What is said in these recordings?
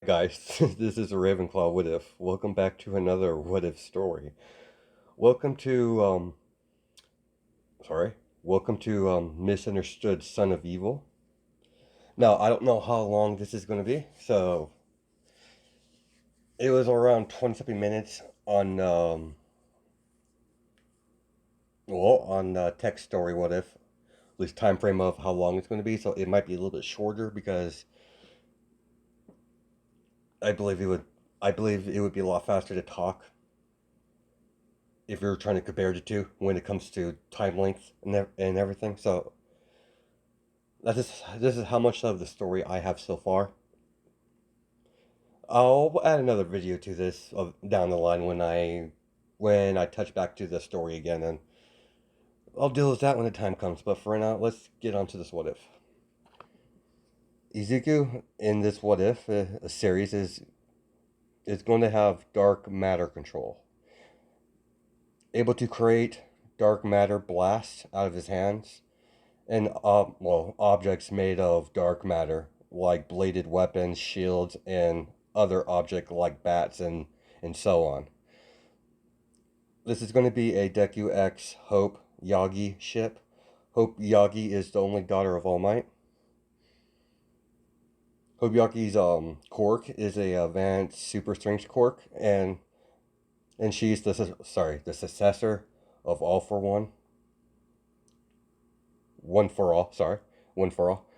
Guys, this is Ravenclaw What If. Welcome back to another What If story. Welcome to, sorry. Welcome to, Misunderstood Son of Evil. Now, I don't know how long this is going to be, so it was around 20-something minutes on, text story What If. At least time frame of how long it's going to be, so it might be a little bit shorter because I believe it would, I believe it would be a lot faster to talk if you're trying to compare the two when it comes to time length and everything. So this is how much of the story I have so far. I'll add another video to this down the line when I touch back to the story again, and I'll deal with that when the time comes. But for now, let's get on to this what if. Izuku in this what if a series is going to have dark matter control, able to create dark matter blasts out of his hands and objects made of dark matter like bladed weapons, shields, and other objects like bats and so on. This is going to be a Deku X Hope Yagi ship. Hope Yagi is the only daughter of All Might. Hope Yagi's quirk is a advanced super strength quirk, and she's the successor of All for One. One for All, sorry, One for All.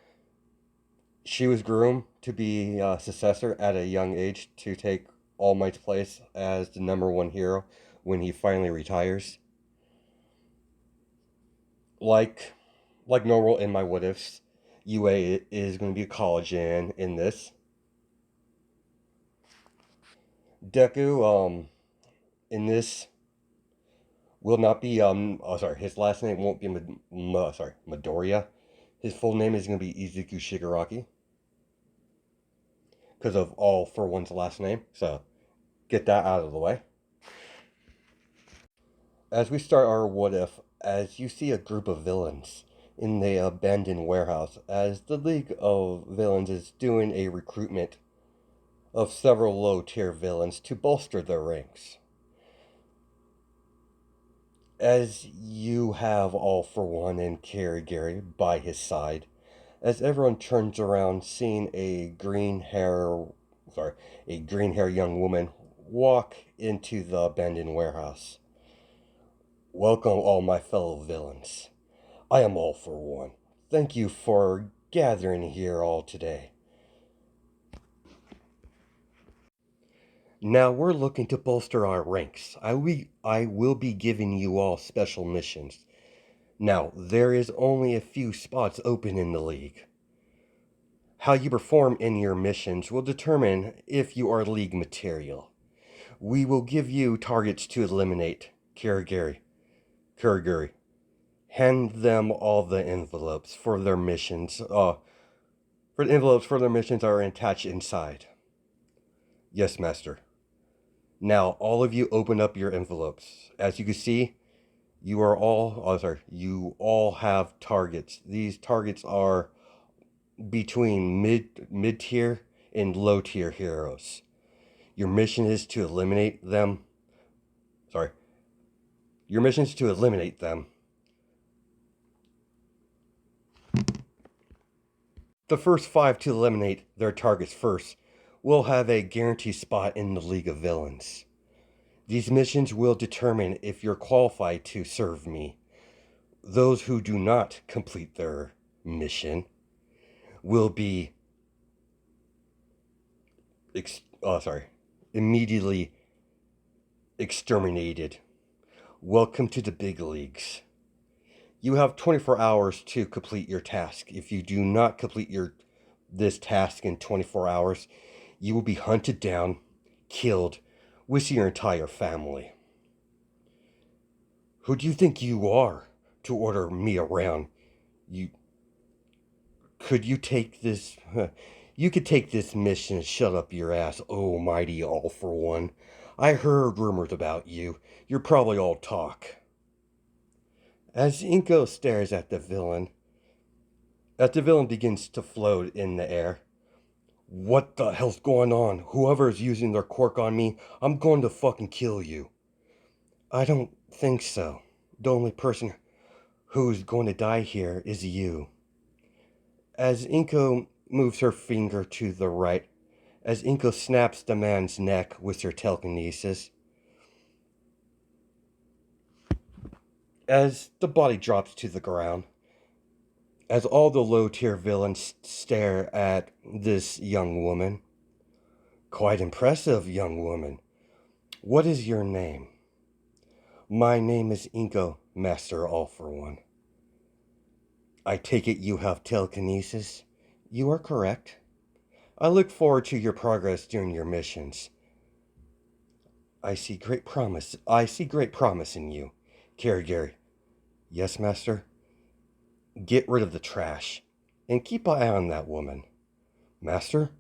She was groomed to be a successor at a young age to take All Might's place as the number one hero when he finally retires. Like normal in my what ifs, UA is going to be a college in this. Deku in this will not be his last name won't be Midoriya. His full name is going to be Izuku Shigaraki because of All for One's last name. So get that out of the way. As we start our what if, as you see a group of villains in the abandoned warehouse, as the League of Villains is doing a recruitment of several low tier villains to bolster their ranks. As you have All for One and Gary by his side, as everyone turns around seeing a green hair young woman walk into the abandoned warehouse. Welcome all my fellow villains. I am All for One. Thank you for gathering here all today. Now we're looking to bolster our ranks. I will be giving you all special missions. Now, there is only a few spots open in the league. How you perform in your missions will determine if you are league material. We will give you targets to eliminate. Kurigiri. Hand them all the envelopes for their missions. For the envelopes for their missions are attached inside. Yes, Master. Now, all of you open up your envelopes. As you can see, you all have targets. These targets are between mid tier and low tier heroes. Your mission is to eliminate them. Your mission is to eliminate them. The first 5 to eliminate their targets first will have a guaranteed spot in the League of Villains. These missions will determine if you're qualified to serve me. Those who do not complete their mission will be immediately exterminated. Welcome to the big leagues. You have 24 hours to complete your task. If you do not complete this task in 24 hours, you will be hunted down, killed, with your entire family. Who do you think you are to order me around? Could you take this? You could take this mission and shut up your ass, oh mighty All for One. I heard rumors about you. You're probably all talk. As Inko stares at the villain begins to float in the air, What the hell's going on? Whoever's using their quirk on me, I'm going to fucking kill you. I don't think so. The only person who's going to die here is you. As Inko moves her finger to the right, as Inko snaps the man's neck with her telekinesis, as the body drops to the ground, as all the low-tier villains stare at this young woman. Quite impressive, young woman. What is your name? My name is Inko, Master All for One. I take it you have telekinesis? You are correct. I look forward to your progress during your missions. I see great promise. I see great promise in you. Gary. Yes, Master? Get rid of the trash. And keep an eye on that woman. Master?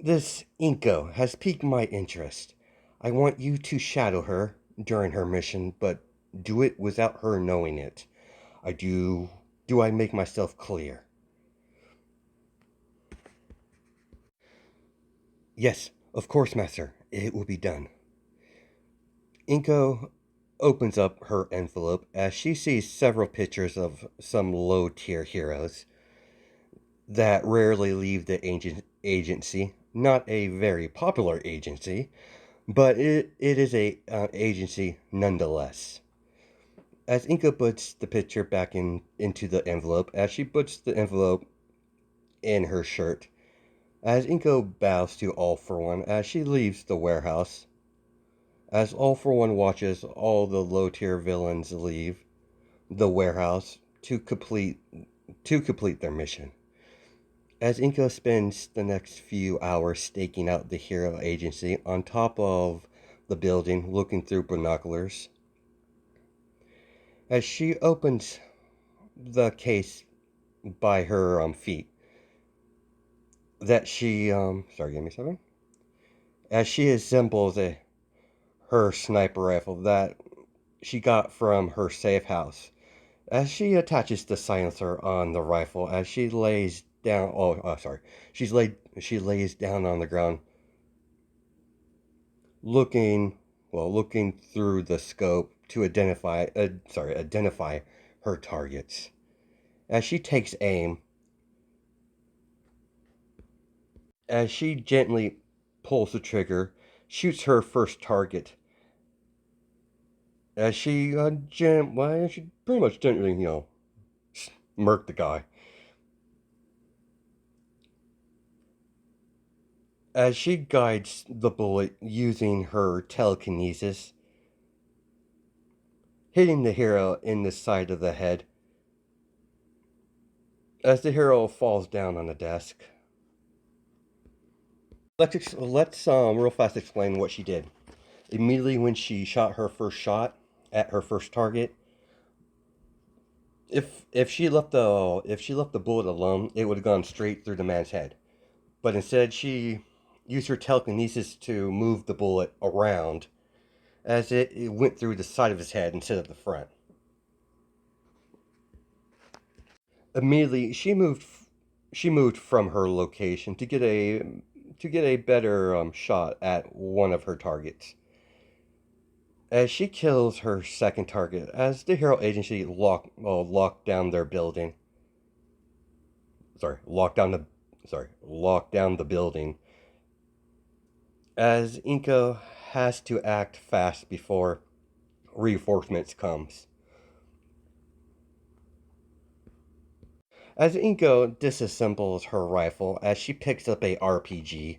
This Inko has piqued my interest. I want you to shadow her during her mission, but do it without her knowing it. I do. Do I make myself clear? Yes, of course, Master. It will be done. Inko opens up her envelope as she sees several pictures of some low tier heroes that rarely leave the agency. Not a very popular agency, but it is a agency nonetheless. As Inko puts the picture back into the envelope, as she puts the envelope in her shirt, as Inko bows to All for One as she leaves the warehouse, as All for One watches all the low tier villains leave the warehouse to complete their mission. As Inko spends the next few hours staking out the hero agency on top of the building, looking through binoculars, as she opens the case by her feet, that she sorry, give me a second. As she assembles her sniper rifle that she got from her safe house, as she attaches the silencer on the rifle, as she lays down. Sorry, she lays down on the ground, looking looking through the scope to identify her targets. As she takes aim, as she gently pulls the trigger, shoots her first target. As she pretty much gently, murk the guy. As she guides the bullet using her telekinesis, hitting the hero in the side of the head, as the hero falls down on the desk. Let's real fast explain what she did. Immediately when she shot her first shot at her first target, if she left the bullet alone, it would have gone straight through the man's head. But instead, she used her telekinesis to move the bullet around, as it went through the side of his head instead of the front. Immediately, she moved from her location to get a better shot at one of her targets. As she kills her second target, as the hero agency locked down their building. Sorry, locked down the building. As Inko has to act fast before reinforcements comes. As Inko disassembles her rifle, as she picks up a RPG,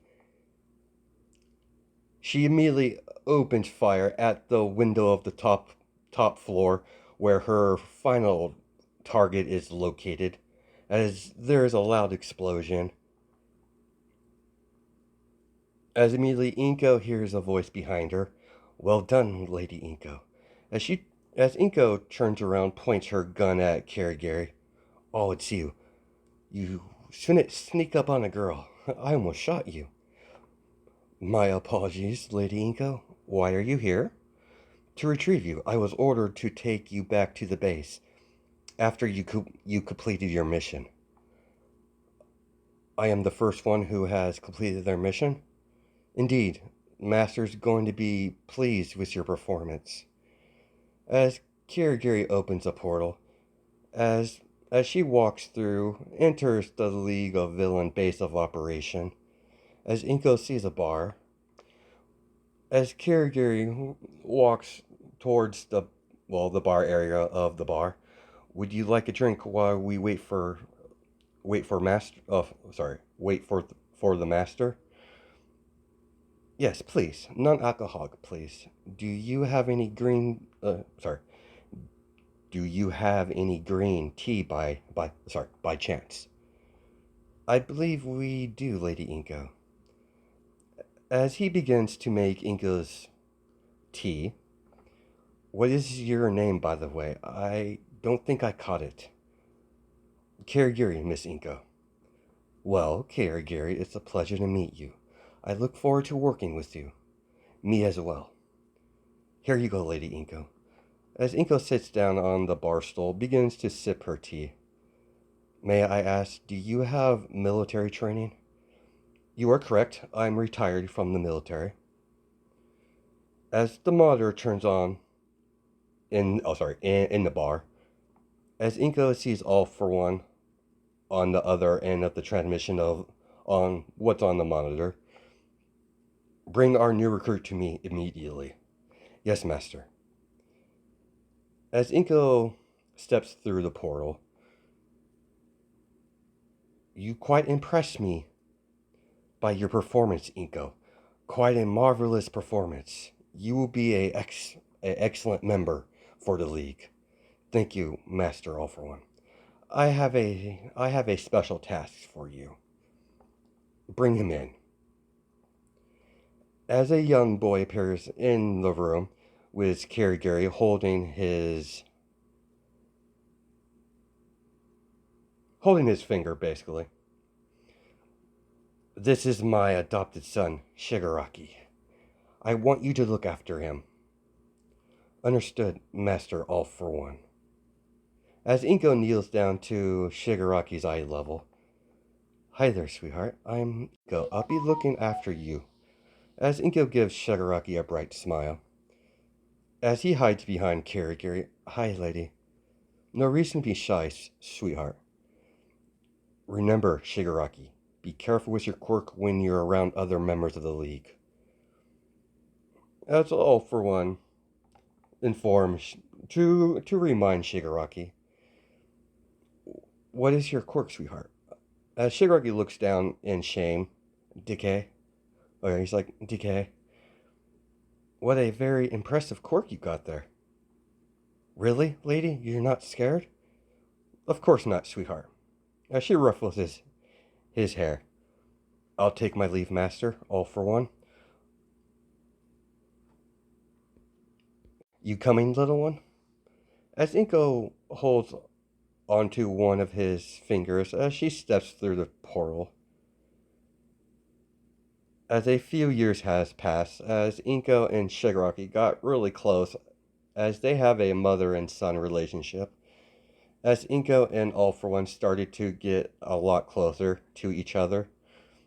she immediately opens fire at the window of the top floor where her final target is located, as there is a loud explosion. As immediately Inko hears a voice behind her. Well done, Lady Inko. As Inko turns around, points her gun at Karagiri. Oh, it's you. You shouldn't sneak up on a girl. I almost shot you. My apologies, Lady Inko. Why are you here? To retrieve you. I was ordered to take you back to the base after you completed your mission. I am the first one who has completed their mission. Indeed, Master's going to be pleased with your performance. As Kirigiri opens a portal, as as she walks through, enters the League of Villain base of operation, as Inko sees a bar, as Kirigiri walks towards the bar area of the bar, would you like a drink while we wait for master? Oh, sorry, wait for the master. Yes, please, non-alcoholic, please. Do you have any green? Sorry. Do you have any green tea by chance? I believe we do, Lady Inko. As he begins to make Inko's tea, what is your name, by the way? I don't think I caught it. Kirigiri, Miss Inko. Well, Kirigiri, it's a pleasure to meet you. I look forward to working with you. Me as well. Here you go, Lady Inko. As Inko sits down on the bar stool, begins to sip her tea. May I ask, do you have military training? You are correct. I'm retired from the military. As the monitor turns on in the bar, as Inko sees all for one on the other end of the transmission of on what's on the monitor. Bring our new recruit to me immediately. Yes, master. As Inko steps through the portal, you quite impress me by your performance, Inko. Quite a marvelous performance. You will be a excellent member for the league. Thank you, Master All for One. I have a special task for you. Bring him in. As a young boy appears in the room with Kirigiri holding his finger basically. This is my adopted son, Shigaraki. I want you to look after him. Understood, Master All for One. As Inko kneels down to Shigaraki's eye level. Hi there, sweetheart. I'm Inko. I'll be looking after you. As Inko gives Shigaraki a bright smile. As he hides behind Kirigiri. Hi, lady. No reason to be shy, sweetheart. Remember, Shigaraki, be careful with your quirk when you're around other members of the League. As All for One informs to remind Shigaraki, what is your quirk, sweetheart? As Shigaraki looks down in shame, Decay. Oh, he's like, Decay. What a very impressive quirk you got there. Really, lady? You're not scared? Of course not, sweetheart. As she ruffles his hair. I'll take my leave, master, All for One. You coming, little one? As Inko holds onto one of his fingers as she steps through the portal. As a few years has passed, as Inko and Shigaraki got really close, as they have a mother and son relationship, as Inko and All for One started to get a lot closer to each other,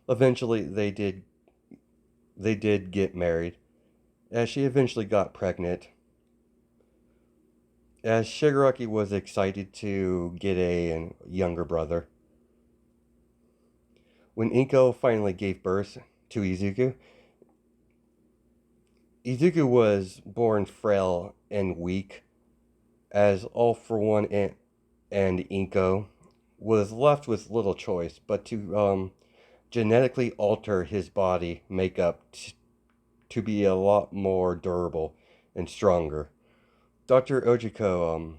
eventually they did get married, as she eventually got pregnant, as Shigaraki was excited to get a younger brother. When Inko finally gave birth to Izuku, Izuku was born frail and weak, as All for One and Inko was left with little choice but to genetically alter his body makeup to be a lot more durable and stronger. Dr. Ojiko,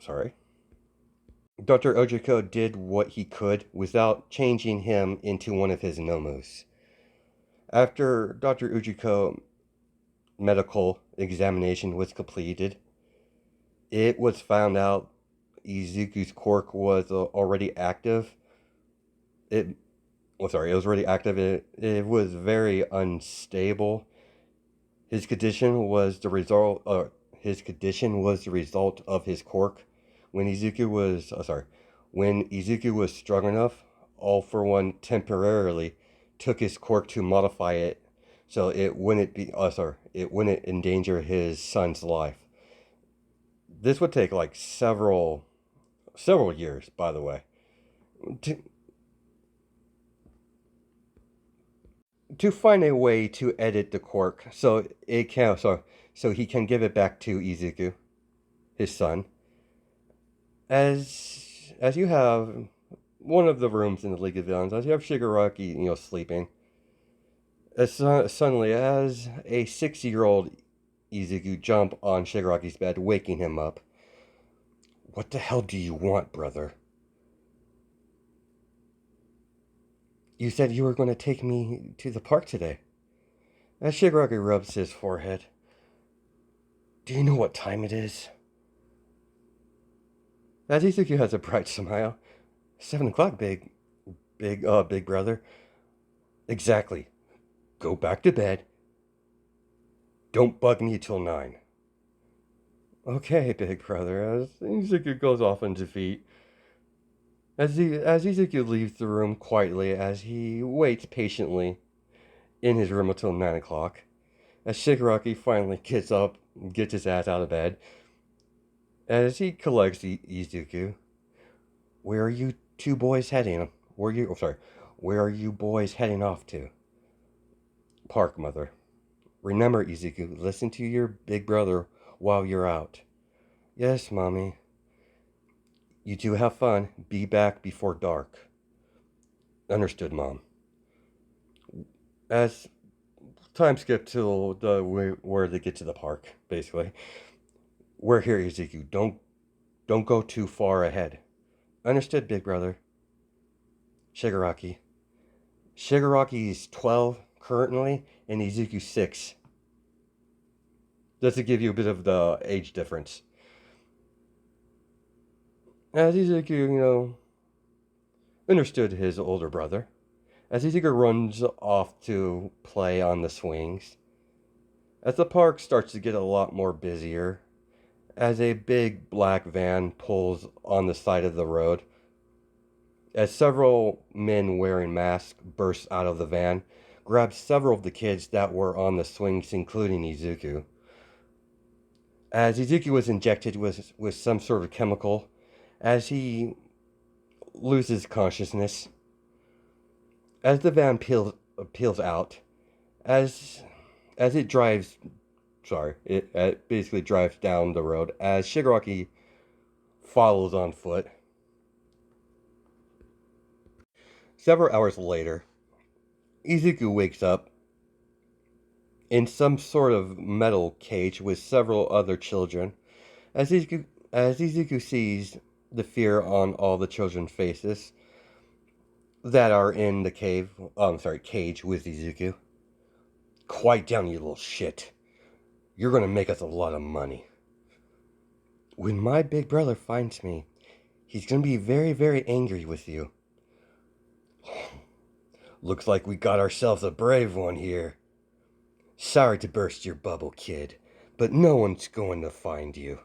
sorry. Dr. Ojiko did what he could without changing him into one of his nomus. After Dr. Ojiko medical examination was completed, it was found out Izuku's quirk was already active. It it was already active. It was very unstable. His condition was the result. His condition was the result of his quirk. When Izuku was When Izuku was strong enough, All for One temporarily took his quirk to modify it so it wouldn't endanger his son's life. This would take like several years, by the way, to to find a way to edit the quirk so he can give it back to Izuku, his son. As you have one of the rooms in the League of Villains, as you have Shigaraki, sleeping. Suddenly, as a 6-year-old Izuku jump on Shigaraki's bed, waking him up. What the hell do you want, brother? You said you were going to take me to the park today. As Shigaraki rubs his forehead. Do you know what time it is? As Izuku has a bright smile. 7 o'clock, big brother. Exactly. Go back to bed. Don't bug me till 9. Okay, big brother. As Izuku goes off in defeat. As Izuku leaves the room quietly, as he waits patiently in his room until 9 o'clock, as Shigaraki finally gets up and gets his ass out of bed, as he collects Izuku, where are you two boys heading? Where are you boys heading off to? Park, mother. Remember, Izuku, listen to your big brother while you're out. Yes, mommy. You two have fun. Be back before dark. Understood, Mom. As time skip till where they get to the park, basically. We're here, Izuku. Don't go too far ahead. Understood, big brother. Shigaraki. Shigaraki's 12 currently, and Izuku's 6. Just to give you a bit of the age difference. As Izuku, understood his older brother. As Izuku runs off to play on the swings. As the park starts to get a lot more busier. As a big black van pulls on the side of the road. As several men wearing masks burst out of the van, grab several of the kids that were on the swings, including Izuku. As Izuku was injected with some sort of chemical, as he loses consciousness, as the van peels out, as it drives, it basically drives down the road, as Shigaraki follows on foot. Several hours later, Izuku wakes up in some sort of metal cage with several other children. As Izuku sees the fear on all the children's faces that are in the cage with Izuku. Quiet down, you little shit. You're gonna make us a lot of money. When my big brother finds me, he's gonna be very, very angry with you. Looks like we got ourselves a brave one here. Sorry to burst your bubble, kid, but no one's going to find you.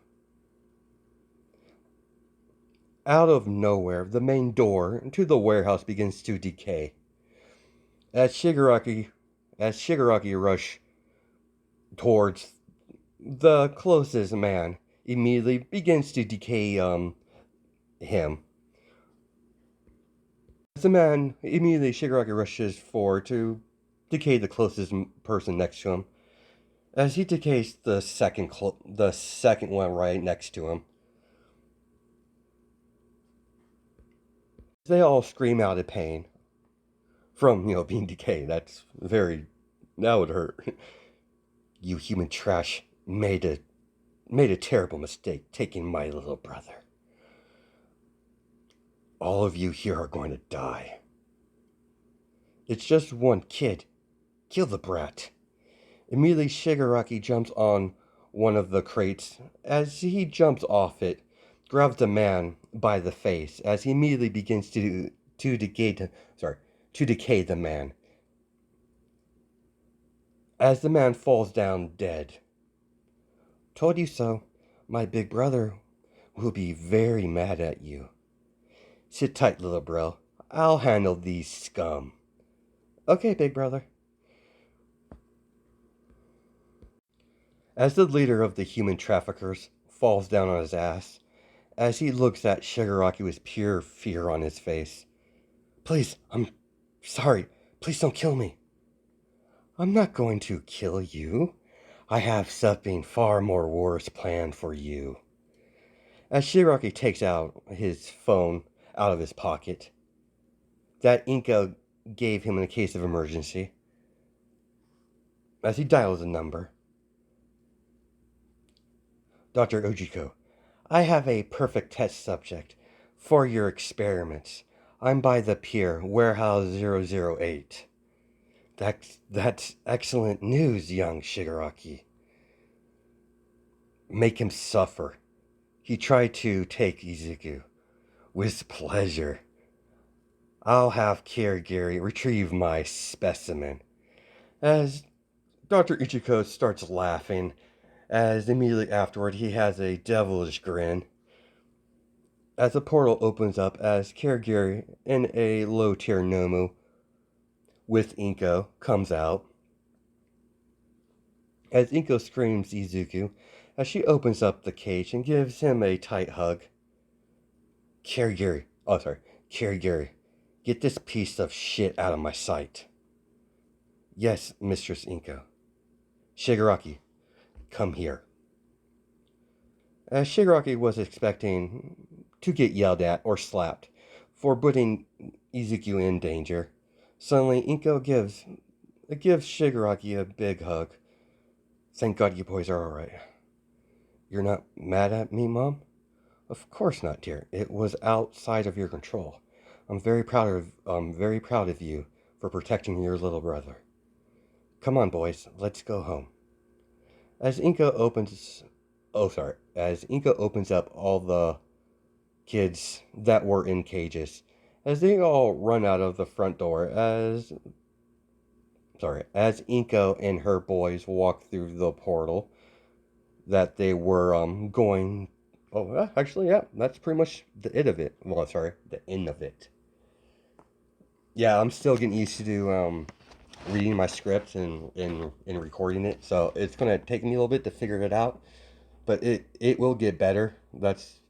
Out of nowhere, the main door to the warehouse begins to decay. As Shigaraki rush towards the closest man, immediately begins to decay him. As the man immediately Shigaraki rushes forward to decay the closest person next to him. As he decays the second one right next to him. They all scream out in pain from, being decayed. That would hurt. You human trash made a terrible mistake taking my little brother. All of you here are going to die. It's just one kid. Kill the brat. Immediately, Shigaraki jumps on one of the crates. As he jumps off it, grabs the man by the face. As he immediately begins to decay the man. As the man falls down dead. Told you so. My big brother will be very mad at you. Sit tight, little bro. I'll handle these scum. Okay, big brother. As the leader of the human traffickers falls down on his ass, as he looks at Shigaraki with pure fear on his face. Please, I'm sorry. Please don't kill me. I'm not going to kill you. I have something far more worse planned for you. As Shigaraki takes out his phone out of his pocket, that Inko gave him in a case of emergency, as he dials a number. Dr. Ojiko, I have a perfect test subject for your experiments. I'm by the pier, warehouse 008. That's excellent news, young Shigaraki. Make him suffer. He tried to take Izuku. With pleasure. I'll have Kirigiri retrieve my specimen. As Dr. Ichiko starts laughing, as immediately afterward he has a devilish grin. As the portal opens up, as Kirigiri in a low-tier Nomu with Inko comes out. As Inko screams Izuku, as she opens up the cage and gives him a tight hug. Kirigiri, get this piece of shit out of my sight. Yes, Mistress Inko. Shigaraki, come here. As Shigaraki was expecting to get yelled at or slapped for putting Izuku in danger, suddenly Inko gives Shigaraki a big hug. Thank God you boys are alright. You're not mad at me, Mom? Of course not, dear. It was outside of your control. I'm very proud of you for protecting your little brother. Come on, boys, let's go home. As Inko opens up all the kids that were in cages, as they all run out of the front door, as Inko and her boys walk through the portal that they were going. Oh, actually, yeah, that's pretty much the end of it. Well, sorry, the end of it. Yeah, I'm still getting used to do reading my script and recording it, so it's gonna take me a little bit to figure it out, but it will get better. That's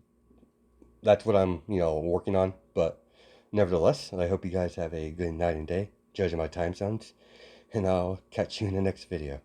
what I'm working on. But nevertheless, I hope you guys have a good night and day, judging my time zones, and I'll catch you in the next video.